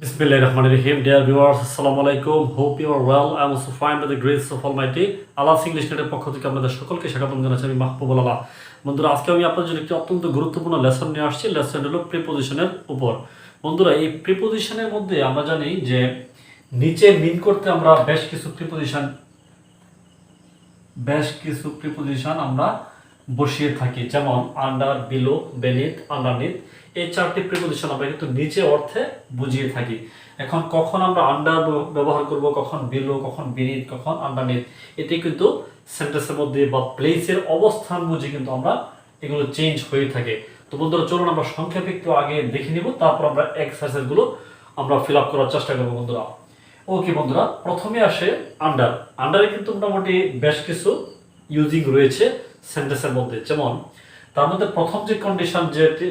Bismillahirrahmanirrahim. Dear viewers, Assalamu alaikum. Hope you are well. I am also fine by the grace of Almighty. আল্লাহ'স English নেটের পক্ষ থেকে আপনাদের সকলকে স্বাগতম জানাচ্ছি। আমি মাহবুবুল আলাহ। বন্ধুরা, আজকে আমি আপনাদের জন্য একটি অত্যন্ত গুরুত্বপূর্ণ লেসন নিয়ে আসছি। লেসন হলো প্রিপোজিশনের উপর। বন্ধুরা, এই প্রিপোজিশনের মধ্যে আমরা জানি যে নিচে মিন করতে আমরা বেশ কিছু প্রিপোজিশন আমরা বসিয়ে থাকি, যেমন আন্ডার, বিলো, বেনিথ, আন্ডারনিথ। এই চারটি প্রিপোজিশন আমরা কিন্তু নিচে অর্থে বুঝিয়ে থাকি। এখন কখন আমরা আন্ডার ব্যবহার করব, কখন বিলো, কখন বিনিথ, কখন আন্ডারনিথ, এতে কিন্তু সেন্টেন্সের মধ্যে বা প্লেসের অবস্থান বুঝে কিন্তু আমরা এগুলো চেঞ্জ হয়ে থাকে। তো বন্ধুরা, চলুন আমরা সংক্ষেপে একটু আগে দেখে নিব, তারপর আমরা এক্সারসাইজগুলো আমরা ফিল আপ করার চেষ্টা করবো বন্ধুরা। ওকে বন্ধুরা, প্রথমে আসে আন্ডার। আন্ডারে কিন্তু মোটামুটি বেশ কিছু ইউজিং রয়েছে সেন্টেন্সের মধ্যে। যেমন তার মধ্যে প্রথম যে কন্ডিশন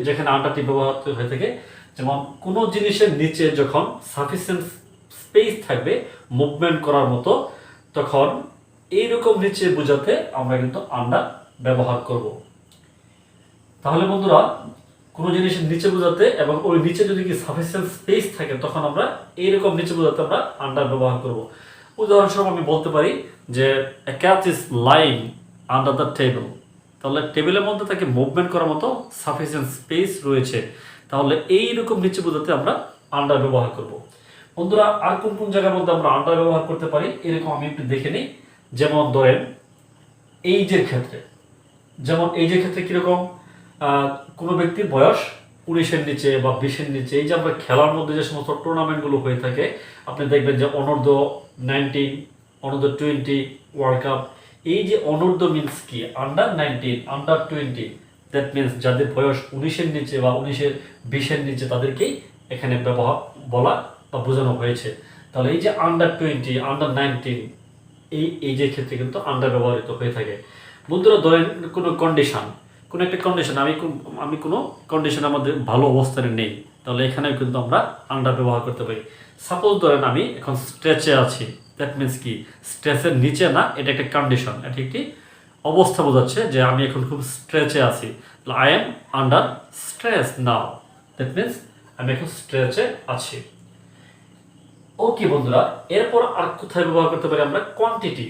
যেখানে আন্ডারটি ব্যবহার হয়ে থাকে, যেমন কোনো জিনিসের নিচে যখন সাফিসিয়েন্ট স্পেস থাকবে মুভমেন্ট করার মতো, তখন এইরকম নিচে বোঝাতে আমরা কিন্তু আন্ডার ব্যবহার করব। তাহলে বন্ধুরা, কোনো জিনিসের নিচে বোঝাতে এবং ওই নিচে যদি কি সাফিসিয়েন্ট স্পেস থাকে, তখন আমরা এইরকম নিচে বোঝাতে আমরা আন্ডার ব্যবহার করব। উদাহরণস্বরূপ আমি বলতে পারি যে a cat is lying under the table। তাহলে টেবিলের মধ্যে তাকে মুভমেন্ট করার মতো সাফিসিয়েন্ট স্পেস রয়েছে, তাহলে এইরকম নিচে বোঝাতে আমরা আন্ডার ব্যবহার করব। বন্ধুরা, আর কোন কোন জায়গার মধ্যে আমরা আন্ডার ব্যবহার করতে পারি এরকম আমি একটু দেখে নিই। যেমন ধরেন এইজের ক্ষেত্রে, কীরকম, কোনো ব্যক্তির বয়স 19-এর নিচে বা 20-এর নিচে, এই যে আমরা খেলার মধ্যে যে সমস্ত টুর্নামেন্টগুলো হয়ে থাকে, আপনি দেখবেন যে অনূর্ধ্ব 19, অনূর্ধ্ব 20 ওয়ার্ল্ড কাপ। এই যে অনূর্ধ্ব মিনস কি, আন্ডার 19, আন্ডার 20, দ্যাট মিনস যাদের বয়স 19-এর নিচে বা 19-এর 20-এর নিচে, তাদেরকেই এখানে ব্যবহার বলা বা বোঝানো হয়েছে। তাহলে এই যে আন্ডার 20, আন্ডার 19, এই যে ক্ষেত্রে কিন্তু আন্ডার ব্যবহৃত হয়ে থাকে। বন্ধুরা, ধরেন কোনো একটা কন্ডিশন, আমি কোনো কন্ডিশন আমাদের ভালো অবস্থানে নেই, তাহলে এখানেও কিন্তু আমরা আন্ডার ব্যবহার করতে পারি। সাপোজ ধরেন আমি এখন স্ট্রেচে আছি, দ্যাট মিনস কি, স্ট্রেচের নিচে না, এটা একটা কন্ডিশন, এটা একটি অবস্থা বোঝাচ্ছে যে আমি এখন খুব স্ট্রেচে আছি। I am under stress now, that means আমি এখন স্ট্রেচে আছি। ওকে বন্ধুরা, এরপর আর কোথায় ব্যবহার করতে পারি আমরা কোয়ান্টিটি।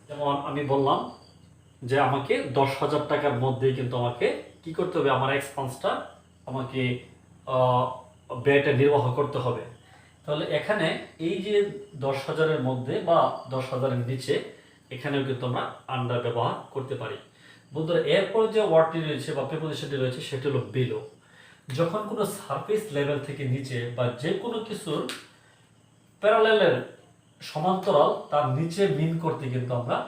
যেমন আমি বললাম যে আমাকে 10,000 টাকার মধ্যে কিন্তু আমাকে কি করতে হবে, আমার এক্সপেন্সটা আমাকে ব্যয়টা নির্বাহ করতে হবে। তাহলে এখানে এই যে 10,000-এর মধ্যে বা 10,000-এর নিচে, এখানেও কিন্তু আমরা আন্ডার ব্যবহার করতে পারি। বন্ধুরা, এরপর যে ওয়ার্ডটি রয়েছে বা প্রিপোজিশনটি রয়েছে, সেটি হলো বিলো। যখন কোনো সারফেস লেভেল থেকে নিচে বা যে কোনো কিছুর প্যারালেলের সমান্তরাল তার নিচে মিন করতে কিন্তু আমরা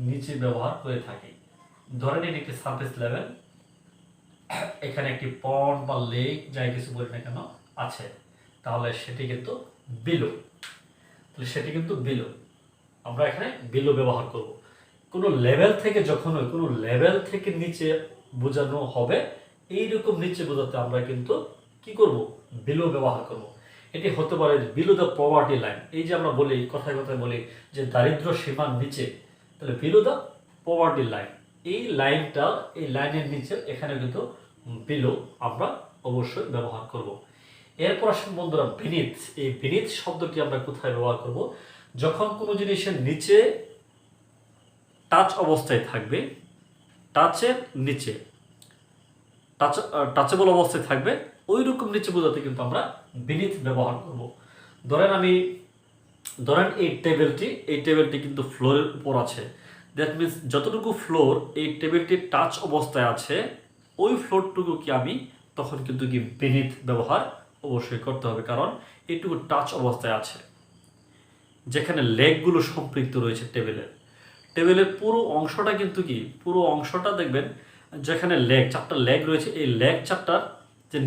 নিচে ব্যবহার করে থাকি। ধরেন এটি একটি সারফেস লেভেল, এখানে একটি পন্ড বা লেক, যাই কিছু বলি না কেন, আছে, তাহলে সেটি কিন্তু বিলো। আমরা এখানে বিলো ব্যবহার করব। কোনো লেভেল থেকে কোনো লেভেল থেকে নিচে বোঝানো হবে, এইরকম নিচে বোঝাতে আমরা কিন্তু কি করব, বিলো ব্যবহার করব। এটি হতে পারে বিলো দ্য পভার্টি লাইন। এই যে আমরা বলি, কথায় বলি যে দারিদ্র সীমার নিচে, তাহলে বিলো দ্য পভার্টি লাইন, এই লাইনের নিচে এখানে কিন্তু বিলো আমরা অবশ্যই ব্যবহার করব। এরপর আসুন বন্ধুরা বিনিথ। এই বিনিথ শব্দটি আমরা কোথায় ব্যবহার করব, যখন কোনো জিনিসের নিচে টাচ অবস্থায় থাকবে, টাচেবল অবস্থায় থাকবে, ওই রকম নিচে বোঝাতে কিন্তু আমরা বিনিথ ব্যবহার করব। ধরেন এই টেবিলটি কিন্তু ফ্লোরের উপর আছে, দ্যাট মিনস যতটুকু ফ্লোর এই টেবিলটি টাচ অবস্থায় আছে, ওই ফ্লোরটুকু কি আমি তখন কিন্তু কি বিনিথ ব্যবহার অবশ্যই করতে হবে, কারণ এইটুকু টাচ অবস্থায় আছে। যেখানে লেগগুলো সম্পৃক্ত রয়েছে টেবিলের পুরো অংশটা দেখবেন, যেখানে চারটা লেগ রয়েছে, এই লেগ চারটার যে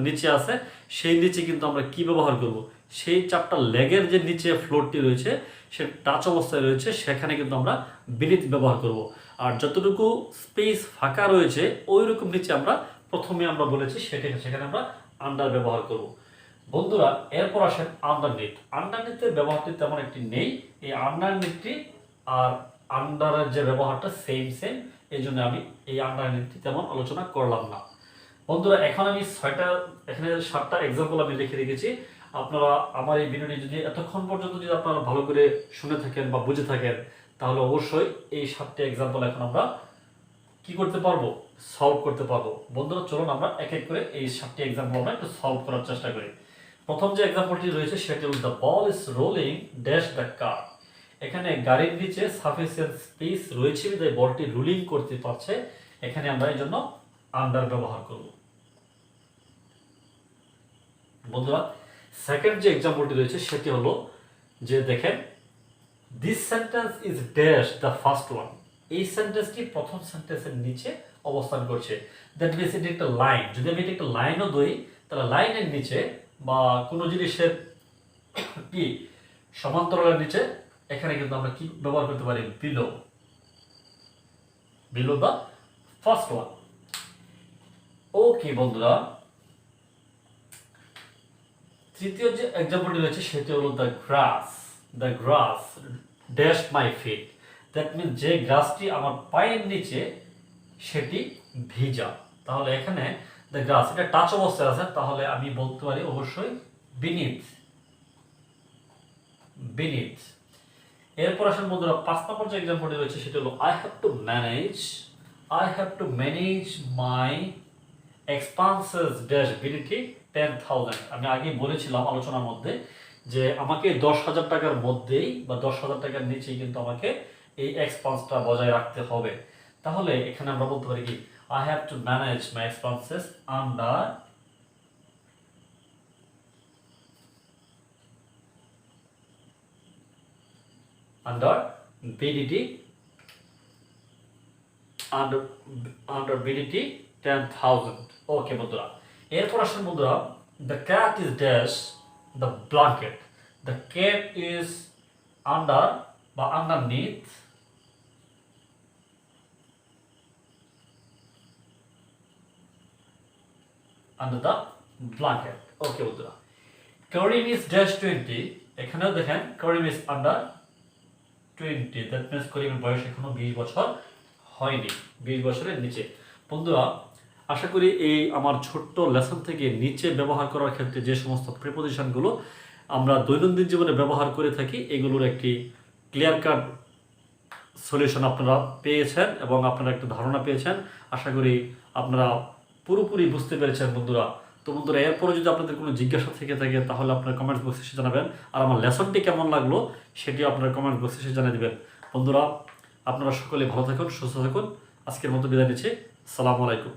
নিচে আছে, সেই নিচে কিন্তু আমরা কি ব্যবহার করব, সেই চারটা লেগের যে নিচে ফ্লোরটি রয়েছে, সে টাচ অবস্থায় রয়েছে, সেখানে কিন্তু আমরা বিনিথ ব্যবহার করব। আর যতটুকু স্পেস ফাঁকা রয়েছে, ওই রকম নিচে প্রথমে আমরা বলেছি সেখানে আমরা আন্ডার ব্যবহার করব। বন্ধুরা, এরপর আসেন আন্ডারনিথের ব্যবহারটি তেমন একটি নেই। এই আন্ডারনিথটি আর আন্ডারের যে ব্যবহারটা সেম, এই জন্য আমি এই আন্ডারনিথটি তেমন আলোচনা করলাম না। বন্ধুরা, এখন আমি 7টা এক্সাম্পল আমি লিখে রেখেছি। আপনারা আমার এই ভিডিওটি যদি এতক্ষণ পর্যন্ত যদি আপনারা ভালো করে শুনে থাকেন বা বুঝে থাকেন, তাহলে অবশ্যই এই 7টি এক্সাম্পল এখন আমরা কি করতে পারবো, সলভ করতে পারবো। বন্ধুরা চলুন আমরা এক এক করে এই 7টি এক্সাম্পল আমরা একটু সলভ করার চেষ্টা করি। প্রথম যে এক্সাম্পলটি রয়েছে সেটি হল the ball is rolling dash the car. এখানে গাড়ির নিচে সাফিসিয়েন্ট স্পেস রয়েছে বিধায় বলটি রুলিং করতে পারছে, এখানে আমরা এই জন্য আন্ডার ব্যবহার করব। বন্ধুরা সেকেন্ড যে এক্সাম্পলটি রয়েছে সেটি হলো যে দেখেন this sentence is dash the first one. এই সেন্টেন্সটি প্রথম সেন্টেন্সের নিচে অবস্থান করছে। দ্যাট মিনস এটি একটা লাইন। যদি আমি এটা একটা লাইনও ধরি তাহলে লাইনের নিচে বা কোনো জিনিসের কি সমান্তরালের নিচে এখানে কিন্তু আমরা কি ব্যবহার করতে পারি, below, below the first one. Okay বন্ধুরা, তৃতীয় যে এক্সাম্পলটি রয়েছে সেটি হলো the grass dash my feet. That mean যে গ্রাসটি আমার পায়ের নিচে সেটি ভিজা। তাহলে এখানে দ্য গ্রাস এটা টাচ অবস্থায় আছে, তাহলে আমি বলতে পারি অবশ্যই বিনিথ, বিনিথ। এরপর আসেন বন্ধুরা 5 নম্বর যে এক্সাম্পলটি রয়েছে সেটা হলো I have to manage my expenses dash বিলিটি 10,000। আমি আগেই বলেছিলাম আলোচনার মধ্যে যে আমাকে 10,000 টাকার মধ্যেই বা 10,000 টাকার নিচেই কিন্তু আমাকে এই এক্সপেন্সটা বজায় রাখতে হবে। তাহলে এখানে আমরা বলতে পারি কি I have to manage my expenses under BDT under BDT 10,000। ওকে বন্ধুরা, এরপর আসেন বন্ধুরা the cat is dash the blanket. The cat is under বা আন্ডারনিথ আন্ডার দ্য ব্ল্যাঙ্কেট। ওকে বন্ধুরা, করিম ইজ ড্যাশ 20। এখানেও দেখেন করিম ইজ আন্ডার 20। দ্যাট মিনস করিমের বয়স এখনো 20 বছর হয়নি, 20 বছরের নিচে। বন্ধুরা আশা করি এই আমার ছোট্ট লেসন থেকে নিচে ব্যবহার করার ক্ষেত্রে যে সমস্ত প্রিপোজিশনগুলো আমরা দৈনন্দিন জীবনে ব্যবহার করে থাকি এগুলোর একটি ক্লিয়ার কাট সলিউশন আপনারা পেয়েছেন এবং আপনারা একটা ধারণা পেয়েছেন। আশা করি আপনারা পুরোপুরি বুঝতে পেরেছেন বন্ধুরা। তো বন্ধুরা এরপরে যদি আপনাদের কোনো জিজ্ঞাসা থেকে থাকে তাহলে আপনারা কমেন্টস বক্সে এসে জানাবেন, আর আমার লেসনটি কেমন লাগলো সেটিও আপনারা কমেন্ট বক্সে এসে জানিয়ে দেবেন। বন্ধুরা আপনারা সকলে ভালো থাকুন, সুস্থ থাকুন। আজকের মতো বিদায় নিচ্ছি। আসসালামু আলাইকুম।